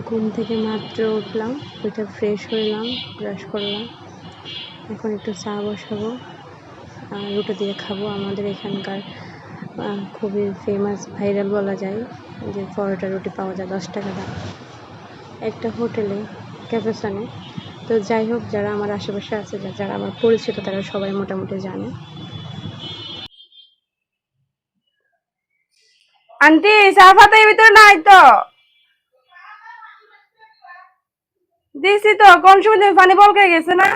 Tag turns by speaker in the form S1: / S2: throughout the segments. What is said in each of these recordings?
S1: ঘুম থেকে মাত্র উঠলাম, উঠে ফ্রেশ হইলাম, ব্রাশ করলাম। এখন একটু চা বসাবো, রুটি দিয়ে খাবো। আমাদের এখানকার খুবই ফেমাস, ভাইরাল বলা যায় যে পরোটা রুটি পাওয়া যায় 10 টাকা দাম একটা হোটেলে, ক্যাফেসানে। তো যাই হোক, যারা আমার আশেপাশে আছে, যারা আমার পরিচিত, তারা সবাই মোটামুটি জানে।
S2: আন্টি চা পাতা এর ভিতরে নাই তো দিছি তো, কোন সময় তুমি পানি বলকে গেছে না?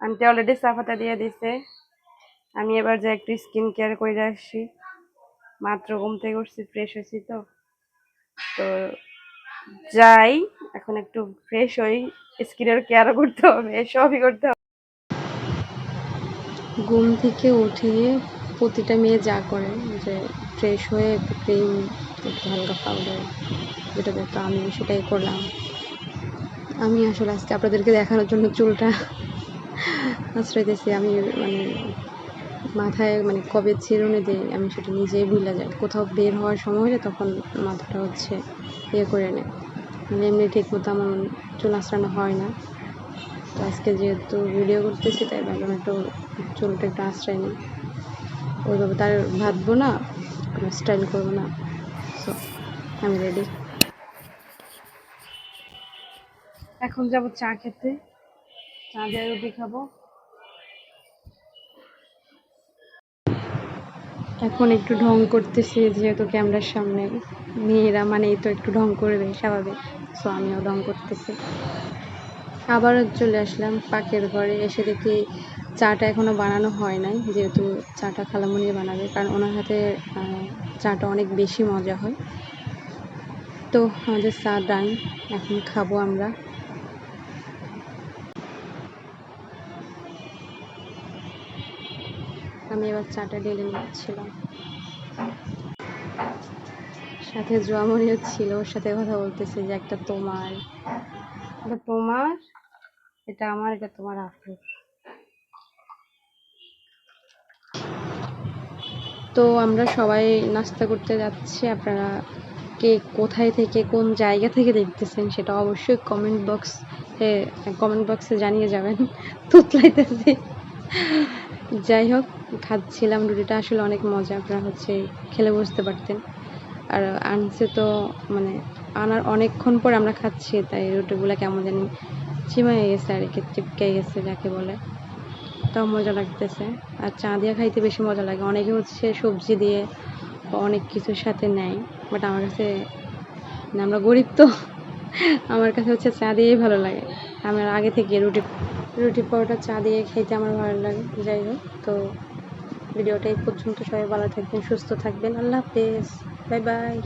S2: আন্টি অলরেডি চা পাতা দিয়ে দিছে। আমি এবার যে একটু স্কিন কেয়ার করে আসছি, মাত্র ঘুম থেকে উঠছি, ফ্রেশ হয়েছি। তো তো যাই, এখন একটু ফ্রেশ হই, স্কিনের কেয়ার করতে হবে, সবই করতে হবে।
S1: ঘুম থেকে উঠে প্রতিটা মেয়ে যা করে যে ফ্রেশ হয়ে একটু ক্রিম, একটু হালকা পাউডার যেটা দেখতো, আমি সেটাই করলাম। আমি আসলে আজকে আপনাদেরকে দেখানোর জন্য চুলটা আশ্রয় দিয়েছি। আমি মানে মাথায় কবে চিরুনি দিই আমি সেটা নিজেই ভুলে যাই। কোথাও বের হওয়ার সময় হলে তখন মাথাটা ইয়ে করে নেয়, এমনি ঠিক মতো আমার চুল আঁচড়ানো হয় না। তো আজকে যেহেতু ভিডিও করতেছি, তাই ভাবলাম একটু চুলটা একটু আঁচড়াই নিই। ওইভাবে তার ভাববো না, কোনো স্টাইল করবো না। সো আমি রেডি।
S2: এখন যাবো চা খেতে, চা দিয়ে রুটি খাবো।
S1: এখন একটু ঢং করতেছি, যেহেতু ক্যামেরার সামনে মেয়েরা মানেই তো একটু ঢং করবে, স্বাভাবিক। সো আমিও ঢং করতেছি। আবারও চলে আসলাম পাকের ঘরে। এসে দেখি চাটা এখনও বানানো হয় নাই, যেহেতু চাটা খালামুনি বানাবে, কারণ ওনার হাতে চাটা অনেক বেশি মজা হয়। তো আমাদের চা ডান, এখন খাবো আমরা। আমি এবার চাটা ঢেলে নিচ্ছিলাম, সাথে জোয়ামনিও ছিল, ওর সাথে কথা বলতেছে যে একটা তোমার,
S2: এটা তোমার, এটা আমার, এটা তোমার আপুর।
S1: তো আমরা সবাই নাস্তা করতে যাচ্ছি। আপনারা কে কোথায় থেকে, কোন জায়গা থেকে দেখতেছেন, সেটা অবশ্যই কমেন্ট বক্সে জানিয়ে যাবেন। তুতলাইতেছি। যাই হোক, খাচ্ছিলাম রুটিটা, আসলে অনেক মজা। আপনারা খেলে বুঝতে পারতেন। আর আনছে তো আনার অনেকক্ষণ পর আমরা খাচ্ছি, তাই রুটিগুলো কেমন জানি চিমায়ে গেছে আর কি, চিপকে গেছে যাকে বলে। তাও মজা লাগতেছে। আর চা দিয়ে খাইতে বেশি মজা লাগে। অনেকে সবজি দিয়ে বা অনেক কিছুর সাথে নেয়, বাট আমার কাছে, আমরা গরিব তো, আমার কাছে চা দিয়েই ভালো লাগে। আমার আগে থেকে রুটি পরোটা চা দিয়ে খেতে আমার ভালো লাগে। যাই হোক, তো ভিডিওটা এই পর্যন্ত। সবাই ভালো থাকবেন, সুস্থ থাকবেন। আল্লাহ হাফেজ, বাই বাই।